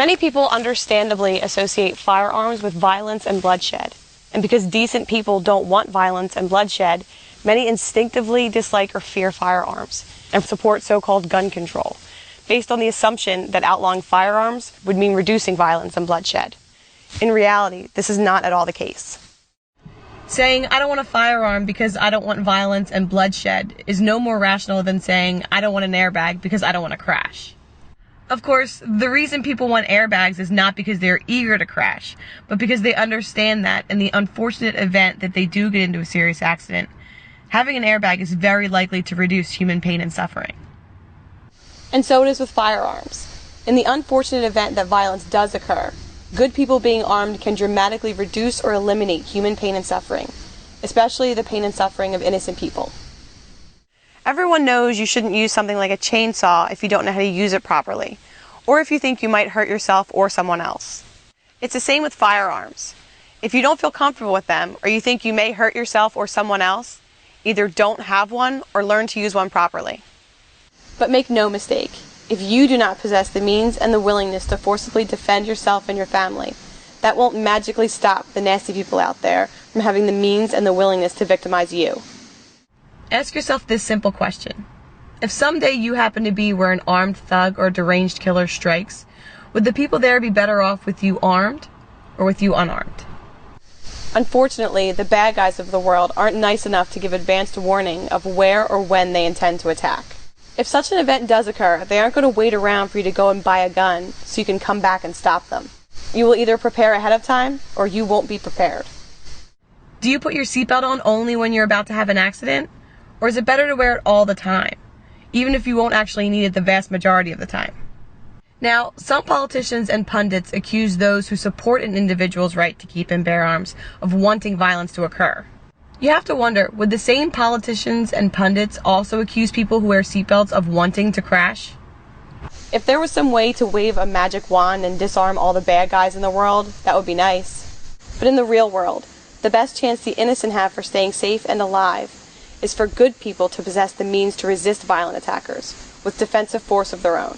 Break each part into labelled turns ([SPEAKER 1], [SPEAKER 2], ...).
[SPEAKER 1] Many people understandably associate firearms with violence and bloodshed. And because decent people don't want violence and bloodshed, many instinctively dislike or fear firearms and support so-called gun control, based on the assumption that outlawing firearms would mean reducing violence and bloodshed. In reality, this is not at all the case. Saying, I don't want a firearm because I don't want violence and bloodshed is no more rational than saying, I don't want an airbag because I don't want to crash. Of course, the reason people want airbags is not because they're eager to crash, but because they understand that in the unfortunate event that they do get into a serious accident, having an airbag is very likely to reduce human pain and suffering. And so it is with firearms. In the unfortunate event that violence does occur, good people being armed can dramatically reduce or eliminate human pain and suffering, especially the pain and suffering of innocent people. Everyone knows you shouldn't use something like a chainsaw if you don't know how to use it properly, or if you think you might hurt yourself or someone else. It's the same with firearms. If you don't feel comfortable with them, or you think you may hurt yourself or someone else, either don't have one or learn to use one properly. But make no mistake, if you do not possess the means and the willingness to forcibly defend yourself and your family, that won't magically stop the nasty people out there from having the means and the willingness to victimize you. Ask yourself this simple question. If someday you happen to be where an armed thug or deranged killer strikes, would the people there be better off with you armed or with you unarmed? Unfortunately, the bad guys of the world aren't nice enough to give advanced warning of where or when they intend to attack. If such an event does occur, they aren't going to wait around for you to go and buy a gun so you can come back and stop them. You will either prepare ahead of time or you won't be prepared. Do you put your seatbelt on only when you're about to have an accident? Or is it better to wear it all the time, even if you won't actually need it the vast majority of the time? Now, some politicians and pundits accuse those who support an individual's right to keep and bear arms of wanting violence to occur. You have to wonder, would the same politicians and pundits also accuse people who wear seatbelts of wanting to crash? If there was some way to wave a magic wand and disarm all the bad guys in the world, that would be nice. But in the real world, the best chance the innocent have for staying safe and alive is for good people to possess the means to resist violent attackers with defensive force of their own.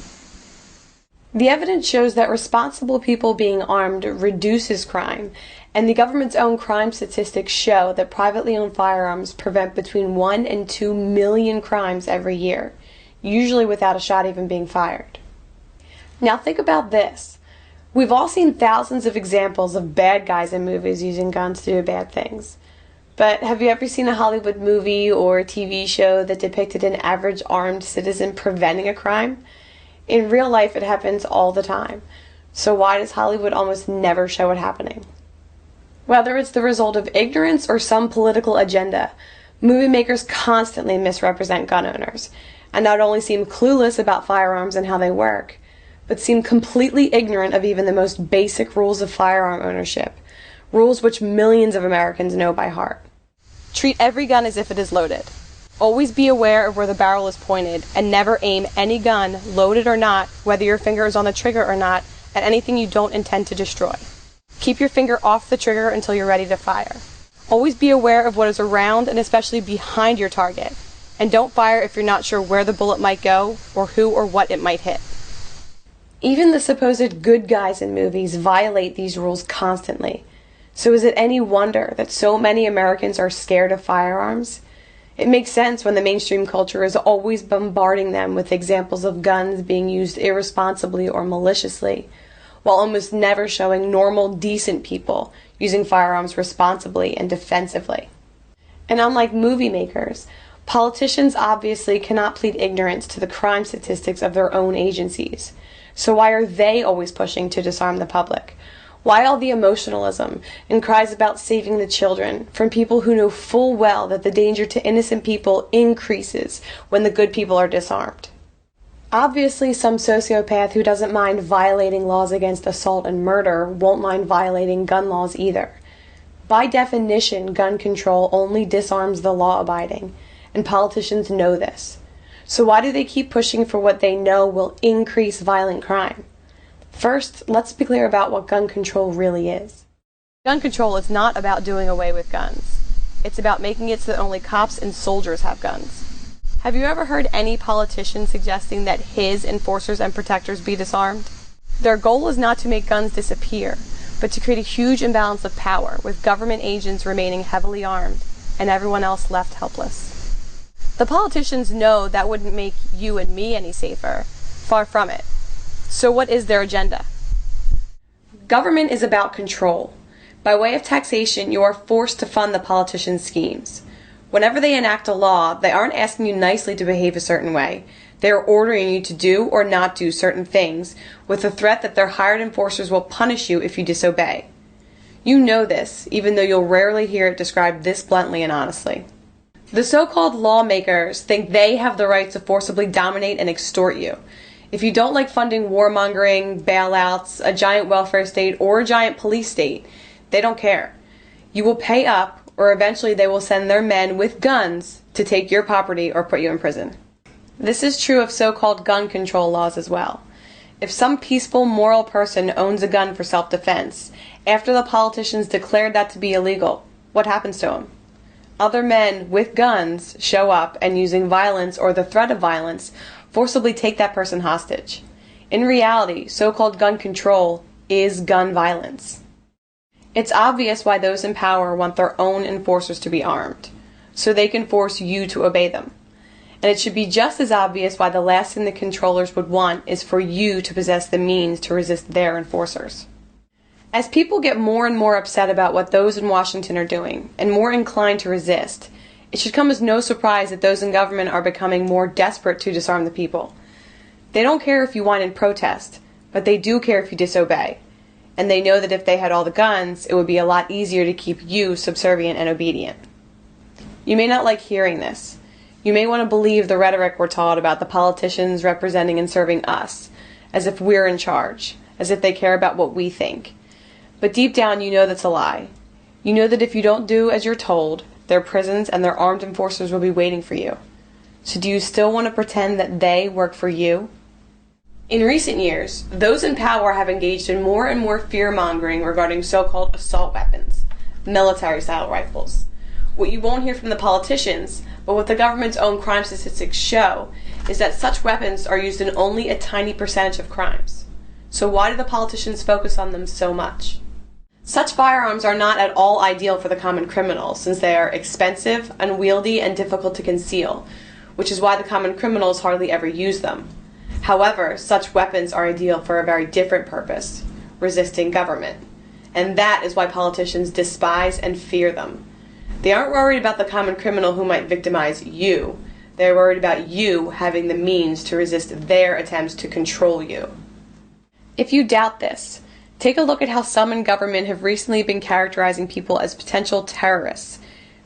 [SPEAKER 1] The evidence shows that responsible people being armed reduces crime, and the government's own crime statistics show that privately owned firearms prevent between 1 and 2 million crimes every year, usually without a shot even being fired. Now think about this. We've all seen thousands of examples of bad guys in movies using guns to do bad things. But have you ever seen a Hollywood movie or a TV show that depicted an average armed citizen preventing a crime? In real life, it happens all the time. So why does Hollywood almost never show it happening? Whether it's the result of ignorance or some political agenda, movie makers constantly misrepresent gun owners, and not only seem clueless about firearms and how they work, but seem completely ignorant of even the most basic rules of firearm ownership, rules which millions of Americans know by heart. Treat every gun as if it is loaded. Always be aware of where the barrel is pointed, and never aim any gun, loaded or not, whether your finger is on the trigger or not, at anything you don't intend to destroy. Keep your finger off the trigger until you're ready to fire. Always be aware of what is around and especially behind your target, and don't fire if you're not sure where the bullet might go or who or what it might hit. Even the supposed good guys in movies violate these rules constantly. So is it any wonder that so many Americans are scared of firearms? It makes sense when the mainstream culture is always bombarding them with examples of guns being used irresponsibly or maliciously, while almost never showing normal, decent people using firearms responsibly and defensively. And unlike movie makers, politicians obviously cannot plead ignorance to the crime statistics of their own agencies. So why are they always pushing to disarm the public? Why all the emotionalism and cries about saving the children from people who know full well that the danger to innocent people increases when the good people are disarmed? Obviously, some sociopath who doesn't mind violating laws against assault and murder won't mind violating gun laws either. By definition, gun control only disarms the law-abiding, and politicians know this. So why do they keep pushing for what they know will increase violent crime? First, let's be clear about what gun control really is. Gun control is not about doing away with guns. It's about making it so that only cops and soldiers have guns. Have you ever heard any politician suggesting that his enforcers and protectors be disarmed? Their goal is not to make guns disappear, but to create a huge imbalance of power, with government agents remaining heavily armed and everyone else left helpless. The politicians know that wouldn't make you and me any safer. Far from it. So what is their agenda? Government is about control. By way of taxation, you are forced to fund the politicians' schemes. Whenever they enact a law, they aren't asking you nicely to behave a certain way. They are ordering you to do or not do certain things, with the threat that their hired enforcers will punish you if you disobey. You know this, even though you'll rarely hear it described this bluntly and honestly. The so-called lawmakers think they have the right to forcibly dominate and extort you. If you don't like funding warmongering, bailouts, a giant welfare state, or a giant police state, they don't care. You will pay up, or eventually they will send their men with guns to take your property or put you in prison. This is true of so-called gun control laws as well. If some peaceful, moral person owns a gun for self-defense, after the politicians declared that to be illegal, what happens to him? Other men with guns show up and, using violence or the threat of violence, forcibly take that person hostage. In reality, so-called gun control is gun violence. It's obvious why those in power want their own enforcers to be armed, so they can force you to obey them. And it should be just as obvious why the last thing the controllers would want is for you to possess the means to resist their enforcers. As people get more and more upset about what those in Washington are doing, and more inclined to resist, it should come as no surprise that those in government are becoming more desperate to disarm the people. They don't care if you whine and protest, but they do care if you disobey. And they know that if they had all the guns, it would be a lot easier to keep you subservient and obedient. You may not like hearing this. You may want to believe the rhetoric we're taught about the politicians representing and serving us, as if we're in charge, as if they care about what we think. But deep down, you know that's a lie. You know that if you don't do as you're told, their prisons and their armed enforcers will be waiting for you. So do you still want to pretend that they work for you? In recent years, those in power have engaged in more and more fear-mongering regarding so-called assault weapons, military-style rifles. What you won't hear from the politicians, but what the government's own crime statistics show, is that such weapons are used in only a tiny percentage of crimes. So why do the politicians focus on them so much? Such firearms are not at all ideal for the common criminal, since they are expensive, unwieldy, and difficult to conceal, which is why the common criminals hardly ever use them. However, such weapons are ideal for a very different purpose: resisting government. And that is why politicians despise and fear them. They aren't worried about the common criminal who might victimize you. They're worried about you having the means to resist their attempts to control you. If you doubt this, take a look at how some in government have recently been characterizing people as potential terrorists,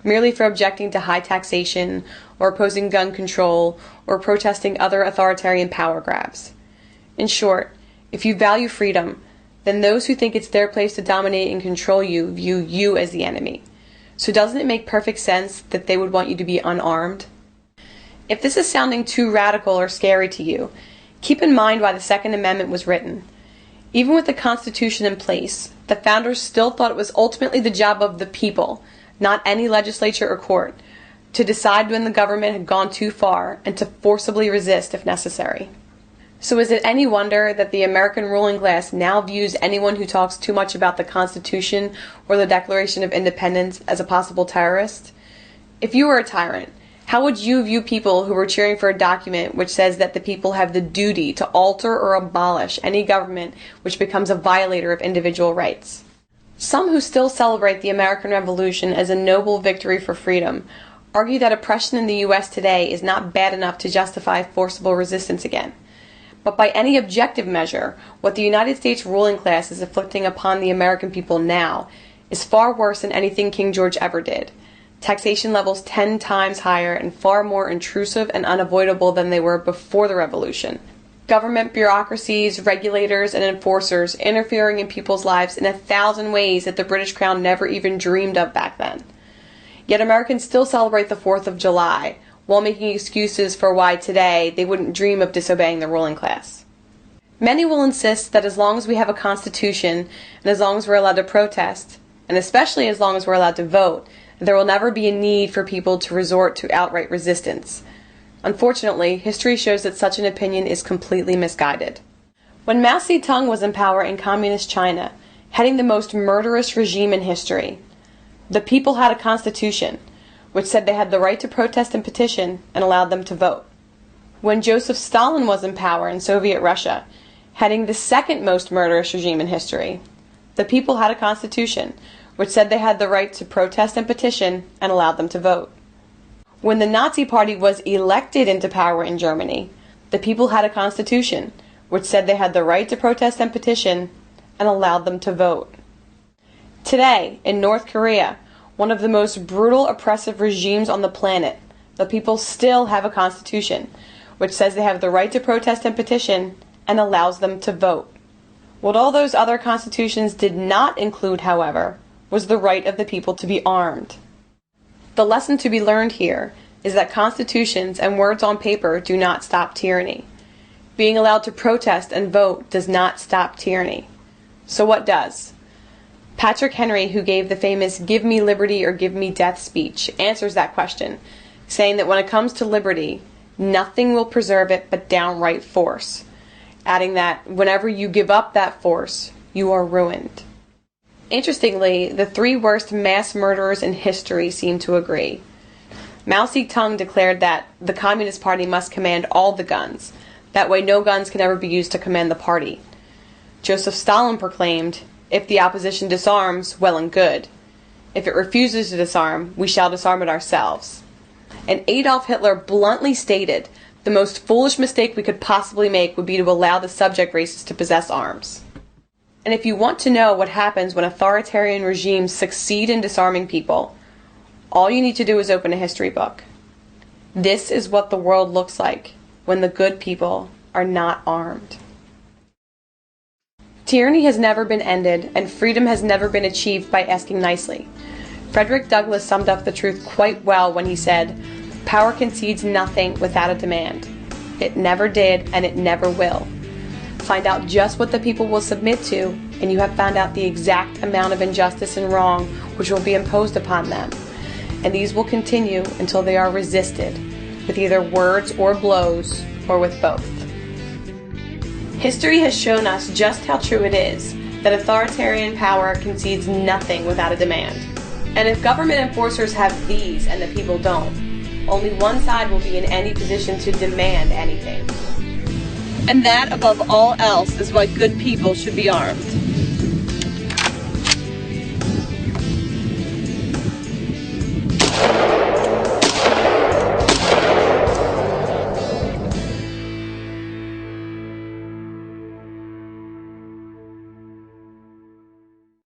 [SPEAKER 1] merely for objecting to high taxation, or opposing gun control, or protesting other authoritarian power grabs. In short, if you value freedom, then those who think it's their place to dominate and control you view you as the enemy. So doesn't it make perfect sense that they would want you to be unarmed? If this is sounding too radical or scary to you, keep in mind why the Second Amendment was written. Even with the Constitution in place, the founders still thought it was ultimately the job of the people, not any legislature or court, to decide when the government had gone too far and to forcibly resist if necessary. So is it any wonder that the American ruling class now views anyone who talks too much about the Constitution or the Declaration of Independence as a possible terrorist? If you were a tyrant, how would you view people who were cheering for a document which says that the people have the duty to alter or abolish any government which becomes a violator of individual rights? Some who still celebrate the American Revolution as a noble victory for freedom argue that oppression in the U.S. today is not bad enough to justify forcible resistance again. But by any objective measure, what the United States ruling class is inflicting upon the American people now is far worse than anything King George ever did. Taxation levels 10 times higher and far more intrusive and unavoidable than they were before the revolution. Government bureaucracies, regulators, and enforcers interfering in people's lives in 1,000 ways that the British Crown never even dreamed of back then. Yet Americans still celebrate the 4th of July, while making excuses for why today they wouldn't dream of disobeying the ruling class. Many will insist that as long as we have a constitution, and as long as we're allowed to protest, and especially as long as we're allowed to vote, there will never be a need for people to resort to outright resistance. Unfortunately, history shows that such an opinion is completely misguided. When Mao Zedong was in power in communist China, heading the most murderous regime in history, the people had a constitution, which said they had the right to protest and petition and allowed them to vote. When Joseph Stalin was in power in Soviet Russia, heading the second most murderous regime in history, the people had a constitution, which said they had the right to protest and petition and allowed them to vote. When the Nazi Party was elected into power in Germany, the people had a constitution, which said they had the right to protest and petition and allowed them to vote. Today, in North Korea, one of the most brutal, oppressive regimes on the planet, the people still have a constitution, which says they have the right to protest and petition and allows them to vote. What all those other constitutions did not include, however, was the right of the people to be armed. The lesson to be learned here is that constitutions and words on paper do not stop tyranny. Being allowed to protest and vote does not stop tyranny. So what does? Patrick Henry, who gave the famous "Give me liberty or give me death" speech, answers that question, saying that when it comes to liberty, nothing will preserve it but downright force, adding that whenever you give up that force, you are ruined. Interestingly, the three worst mass murderers in history seem to agree. Mao Zedong declared that the Communist Party must command all the guns. That way no guns can ever be used to command the party. Joseph Stalin proclaimed, "If the opposition disarms, well and good. If it refuses to disarm, we shall disarm it ourselves." And Adolf Hitler bluntly stated, the most foolish mistake we could possibly make would be to allow the subject races to possess arms. And if you want to know what happens when authoritarian regimes succeed in disarming people, all you need to do is open a history book. This is what the world looks like when the good people are not armed. Tyranny has never been ended, and freedom has never been achieved by asking nicely. Frederick Douglass summed up the truth quite well when he said, "Power concedes nothing without a demand. It never did, and it never will." Find out just what the people will submit to, and you have found out the exact amount of injustice and wrong which will be imposed upon them. And these will continue until they are resisted, with either words or blows, or with both. History has shown us just how true it is that authoritarian power concedes nothing without a demand. And if government enforcers have these and the people don't, only one side will be in any position to demand anything. And that, above all else, is why good people should be armed.